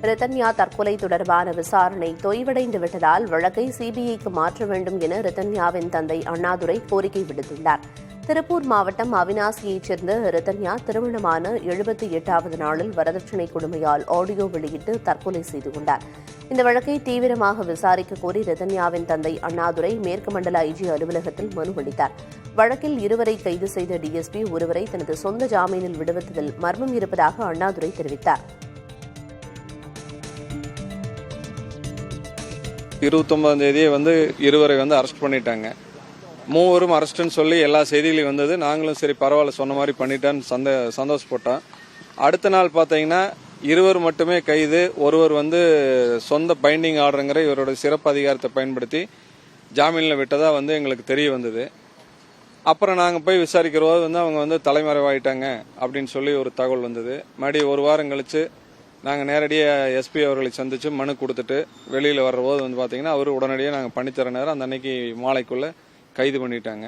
ரிதன்யா தற்கொலை தொடர்பான விசாரணை தொய்வடைந்து விட்டதால் வழக்கை சிபிஐக்கு மாற்ற வேண்டும் என ரிதன்யாவின் தந்தை அண்ணாதுரை கோரிக்கை விடுத்துள்ளார். திருப்பூர் மாவட்டம் அவினாசியைச் சேர்ந்த ரிதன்யா திருமணமான 78வது நாளில் வரதட்சணை கொடுமையால் ஆடியோ வெளியிட்டு தற்கொலை செய்து கொண்டார். இந்த வழக்கை தீவிரமாக விசாரிக்க கோரி ரிதன்யாவின் தந்தை அண்ணாதுரை மேற்கு மண்டல ஐஜி அலுவலகத்தில் மனு அளித்தார். வழக்கில் இருவரை கைது செய்த டிஎஸ்பி ஒருவரை தனது சொந்த ஜாமீனில் விடுவித்ததில் மர்மம் இருப்பதாக அண்ணாதுரை தெரிவித்தார். 29ஆம் தேதியே இருவரை அரெஸ்ட் பண்ணிட்டாங்க. மூவரும் அரெஸ்ட்னு சொல்லி எல்லா செய்திகளையும் வந்தது. நாங்களும் சரி பரவாயில்ல சொன்ன மாதிரி பண்ணிட்டான்னு சந்தோஷப்பட்டோம். அடுத்த நாள் பார்த்தீங்கன்னா இருவர் மட்டுமே கைது. ஒருவர் சொந்த பைண்டிங் ஆர்டருங்கிற இவரோட சிறப்பு அதிகாரத்தை பயன்படுத்தி ஜாமீனில் விட்டதா எங்களுக்கு தெரிய வந்தது. அப்புறம் நாங்கள் போய் விசாரிக்கிற போது அவங்க தலைமறைவாயிட்டாங்க அப்படின்னு சொல்லி ஒரு தகவல் வந்தது. மறுபடியும் ஒரு வாரம் கழிச்சு நாங்கள் நேரடியாக எஸ்பி அவர்களை சந்திச்சு மனு கொடுத்துட்டு வெளியில் வர்ற போது பார்த்தீங்கன்னா அவர் உடனடியாக நாங்கள் பண்ணித்தர நேரம் அந்த அன்னைக்கு மாலைக்குள்ளே கைது பண்ணிட்டாங்க.